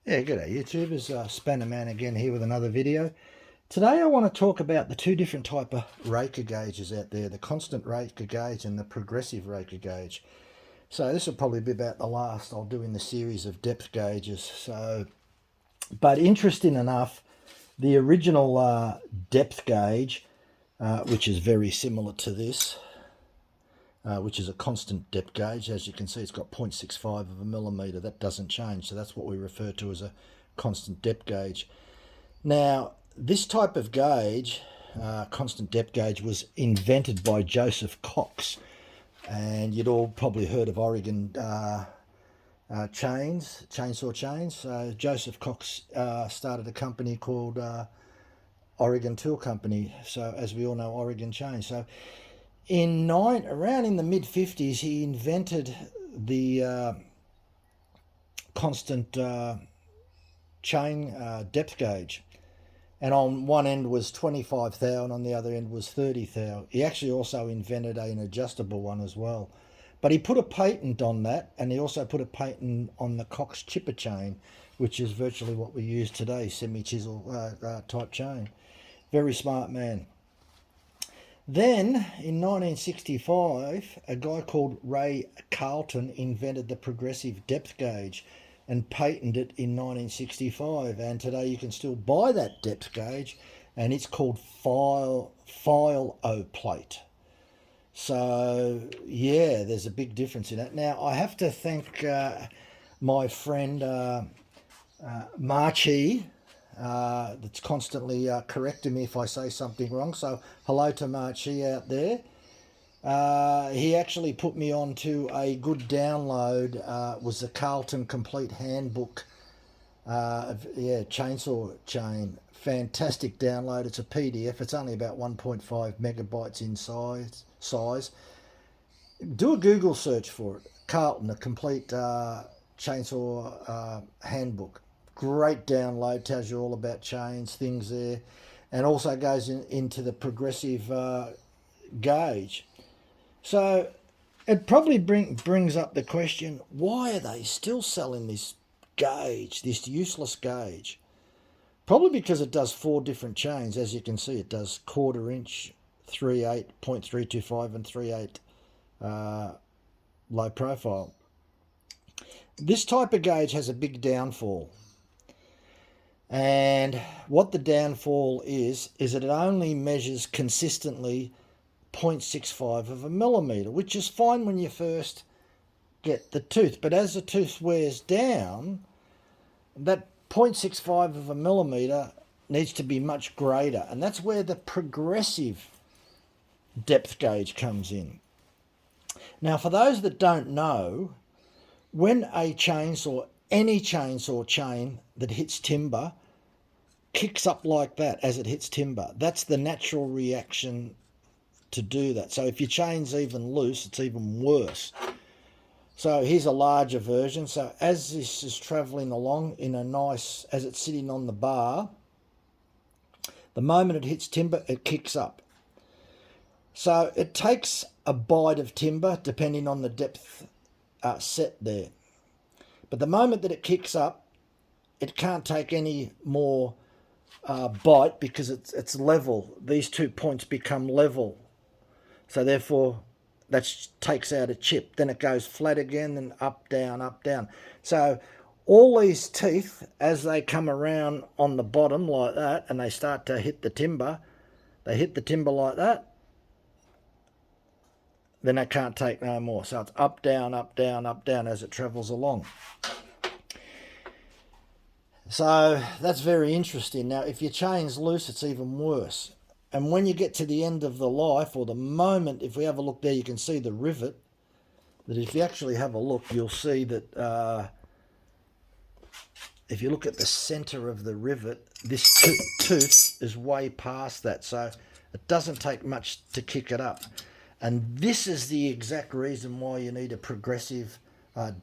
Yeah, g'day YouTubers, Spanner Man again here with another video. Today I want to talk about the two different type of Raker gauges out there, the constant Raker gauge and the progressive Raker gauge. So this will probably be about the last I'll do in the series of depth gauges. But interesting enough, the original depth gauge, which is very similar to this, which is a constant depth gauge. As you can see, it's got 0.65 of a millimetre. That doesn't change, so that's what we refer to as a constant depth gauge. Now, this type of gauge, constant depth gauge, was invented by Joseph Cox, and you'd all probably heard of Oregon chainsaw chains. Joseph Cox started a company called Oregon Tool Company, so as we all know, Oregon Chains. So around in the mid-50s, he invented the constant chain depth gauge, and on one end was 25 thou and on the other end was 30 thou. He actually also invented an adjustable one as well, but he put a patent on that, and he also put a patent on the Cox chipper chain, which is virtually what we use today, semi-chisel type chain. Very smart man. Then, in 1965, a guy called Ray Carlton invented the progressive depth gauge and patented it in 1965. And today you can still buy that depth gauge, and it's called file-o-plate. So, yeah, there's a big difference in it. Now, I have to thank my friend Marchie, that's constantly correcting me if I say something wrong. So hello to Marchie out there. He actually put me on to a good download. Was the Carlton Complete Handbook. Chainsaw chain. Fantastic download. It's a PDF. It's only about 1.5 megabytes in size. Do a Google search for it. Carlton, a complete chainsaw handbook. Great download, tells you all about chains, things there, and also goes into the progressive gauge. So it probably brings up the question, why are they still selling this gauge, this useless gauge? Probably because it does 4 different chains. As you can see, it does 1/4 inch, 3/8, 0.325 and 3/8 low profile. This type of gauge has a big downfall. And what the downfall is that it only measures consistently 0.65 of a millimetre, which is fine when you first get the tooth. But as the tooth wears down, that 0.65 of a millimetre needs to be much greater. And that's where the progressive depth gauge comes in. Now, for those that don't know, when a chainsaw, any chainsaw chain that hits timber kicks up like that as it hits timber, that's the natural reaction to do that. So if your chain's even loose, it's even worse. So here's a larger version. So as this is traveling along in a nice, as it's sitting on the bar, the moment it hits timber, it kicks up. So it takes a bite of timber depending on the depth set there. But the moment that it kicks up, it can't take any more bite because it's level. These 2 points become level. So therefore, that takes out a chip. Then it goes flat again, then up, down, up, down. So all these teeth, as they come around on the bottom like that, and they start to hit the timber, they hit the timber like that, then they can't take no more. So it's up, down, up, down, up, down as it travels along. So that's very interesting. Now, if your chain's loose, it's even worse. And when you get to the end of the life, or the moment, if we have a look there, you can see the rivet. That if you actually have a look, you'll see that if you look at the center of the rivet, this tooth is way past that. So it doesn't take much to kick it up. And this is the exact reason why you need a progressive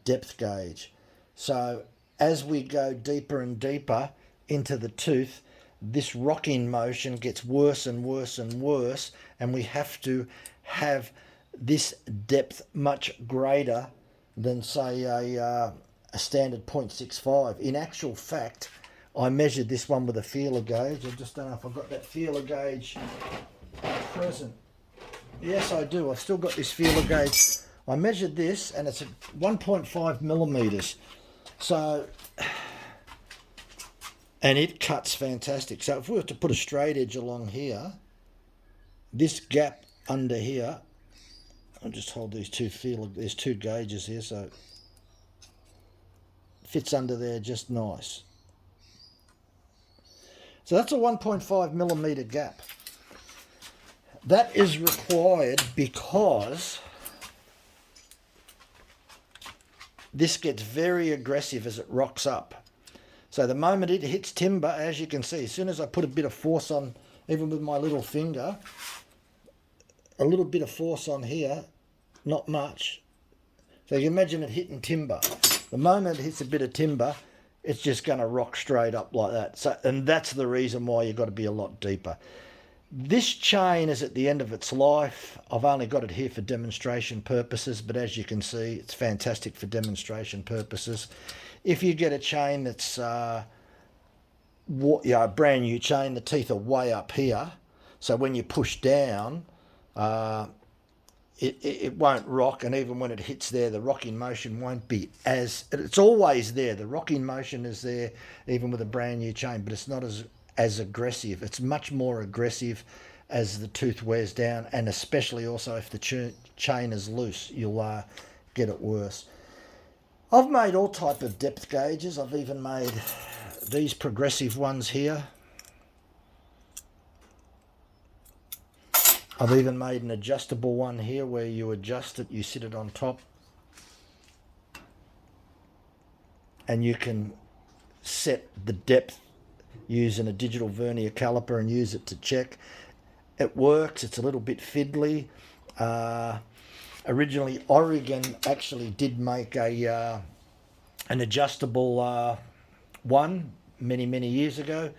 depth gauge. So as we go deeper and deeper into the tooth, this rocking motion gets worse and worse and worse, and we have to have this depth much greater than, say, a standard 0.65. In actual fact, I measured this one with a feeler gauge. I just don't know if I've got that feeler gauge present. Yes, I do. I've still got this feeler gauge. I measured this and it's at 1.5 millimeters. So, and it cuts fantastic. So if we were to put a straight edge along here, this gap under here, I'll just hold these there's two gauges here, so it fits under there just nice. So that's a 1.5 millimeter gap. That is required because this gets very aggressive as it rocks up. So the moment it hits timber, as you can see, as soon as I put a bit of force on, even with my little finger, a little bit of force on here, not much. So you imagine it hitting timber. The moment it hits a bit of timber, it's just going to rock straight up like that. So, and that's the reason why you've got to be a lot deeper. This chain is at the end of its life. I've only got it here for demonstration purposes, but as you can see, it's fantastic for demonstration purposes. If you get a chain that's a brand new chain, the teeth are way up here, so when you push down, it won't rock, and even when it hits there, the rocking motion won't be as... It's always there. The rocking motion is there, even with a brand new chain, but it's not as aggressive. It's much more aggressive as the tooth wears down, and especially also if the chain is loose, you'll get it worse. I've made all type of depth gauges. I've even made these progressive ones here. I've even made an adjustable one here where you adjust it, you sit it on top, and you can set the depth using a digital vernier caliper and use it to check. It works. It's a little bit fiddly. Originally, Oregon actually did make an adjustable one many years ago.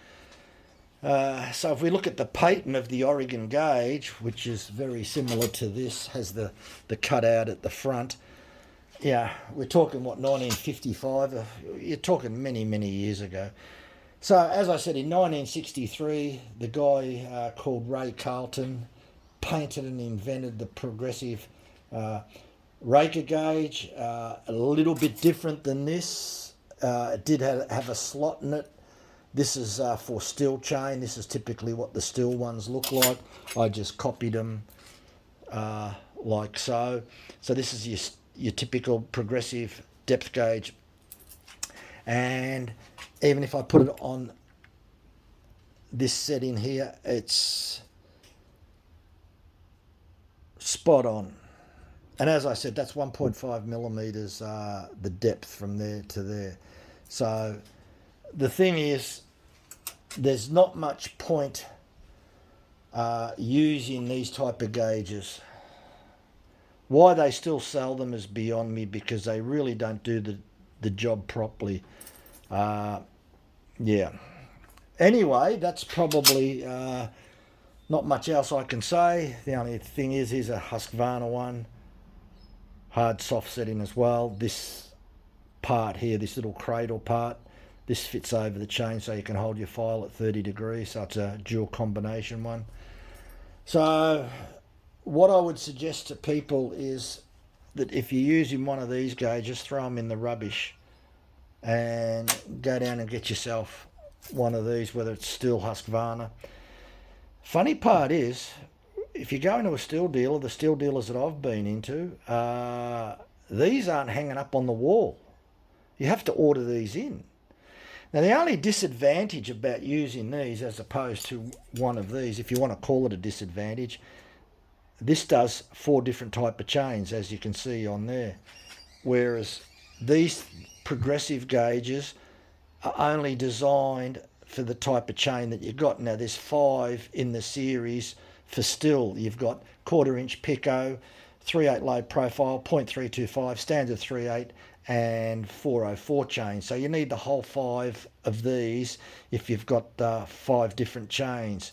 So if we look at the patent of the Oregon gauge, which is very similar to this, has the cutout at the front. Yeah, we're talking, what, 1955? You're talking many years ago. So, as I said, in 1963, the guy called Ray Carlton painted and invented the progressive Raker gauge. A little bit different than this. It did have a slot in it. This is for steel chain. This is typically what the steel ones look like. I just copied them like so. So this is your typical progressive depth gauge. And even if I put it on this setting here, it's spot on. And as I said, that's 1.5 millimeters, the depth from there to there. So the thing is, there's not much point using these type of gauges. Why they still sell them is beyond me, because they really don't do the job properly. Yeah. Anyway, that's probably not much else I can say. The only thing is, here's a Husqvarna one. Hard soft setting as well. This part here, this little cradle part, this fits over the chain so you can hold your file at 30 degrees. So it's a dual combination one. So what I would suggest to people is that if you're using one of these gauges, throw them in the rubbish and go down and get yourself one of these, whether it's steel Husqvarna. Funny part is, if you go into a steel dealer, the steel dealers that I've been into, these aren't hanging up on the wall. You have to order these in. Now, the only disadvantage about using these as opposed to one of these, if you want to call it a disadvantage, this does 4 different type of chains, as you can see on there. Whereas these progressive gauges are only designed for the type of chain that you've got. Now, there's 5 in the series for steel. You've got 1/4 inch Pico, 3/8 low profile, 0.325, standard 3/8, and 404 chains. So you need the whole 5 of these if you've got 5 different chains.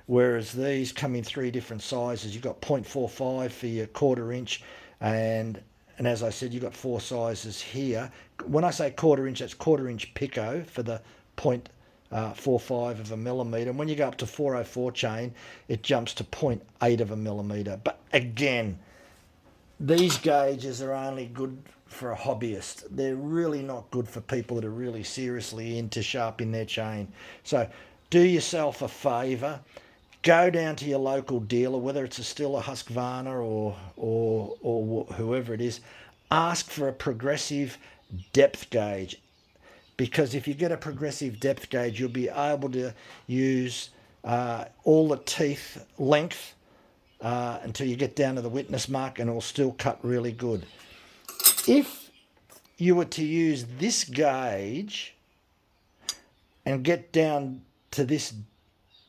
Whereas these come in 3 different sizes. You've got 0.45 for your 1/4 inch and and as I said, you've got 4 sizes here. When I say 1/4 inch, that's 1/4 inch pico for the 0.45 of a millimetre. And when you go up to 404 chain, it jumps to 0.8 of a millimetre. But again, these gauges are only good for a hobbyist. They're really not good for people that are really seriously into sharpening their chain. So do yourself a favour. Go down to your local dealer, whether it's a Stihl, a Husqvarna, or whoever it is. Ask for a progressive depth gauge, because if you get a progressive depth gauge, you'll be able to use all the teeth length until you get down to the witness mark, and it'll still cut really good. If you were to use this gauge and get down to this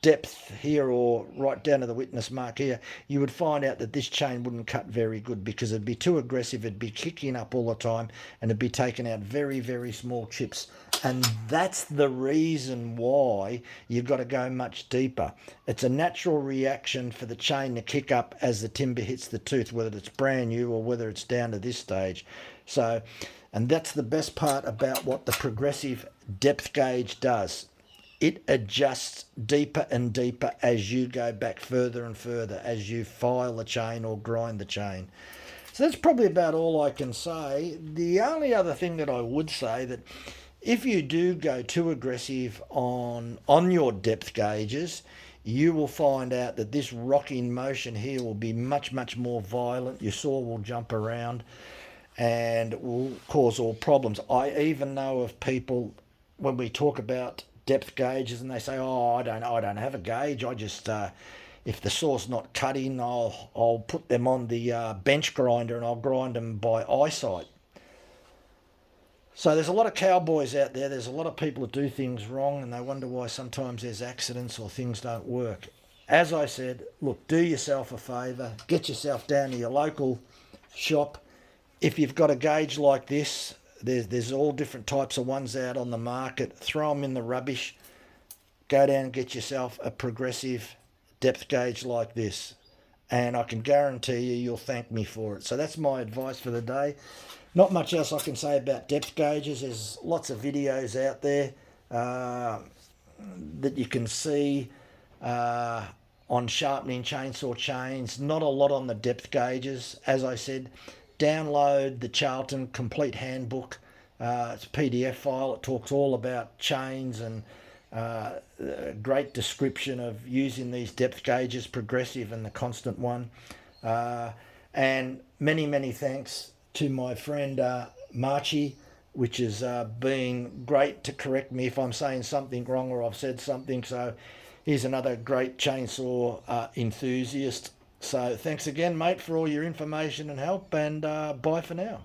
depth here, or right down to the witness mark here, you would find out that this chain wouldn't cut very good, because it'd be too aggressive, it'd be kicking up all the time, and it'd be taking out very, very small chips. And that's the reason why you've got to go much deeper. It's a natural reaction for the chain to kick up as the timber hits the tooth, whether it's brand new or whether it's down to this stage. So, and that's the best part about what the progressive depth gauge does. It adjusts deeper and deeper as you go back further and further, as you file the chain or grind the chain. So that's probably about all I can say. The only other thing that I would say, that if you do go too aggressive on your depth gauges, you will find out that this rocking motion here will be much, much more violent. Your saw will jump around and will cause all problems. I even know of people, when we talk about depth gauges, and they say, "Oh, I don't have a gauge. I just if the saw's not cutting, I'll put them on the bench grinder and I'll grind them by eyesight." So there's a lot of cowboys out there. There's a lot of people that do things wrong, and they wonder why sometimes there's accidents or things don't work. As I said, look, do yourself a favour. Get yourself down to your local shop. If you've got a gauge like this, there's all different types of ones out on the market. Throw them in the rubbish. Go down and get yourself a progressive depth gauge like this, and I can guarantee you'll thank me for it. So that's my advice for the day. Not much else I can say about depth gauges. There's lots of videos out there that you can see on sharpening chainsaw chains. Not a lot on the depth gauges. As I said, download the Charlton Complete Handbook. It's a PDF file. It talks all about chains, and a great description of using these depth gauges, progressive and the constant one. And many, many thanks to my friend Marchie, which has been great to correct me if I'm saying something wrong or I've said something. So he's another great chainsaw enthusiast. So thanks again, mate, for all your information and help, and bye for now.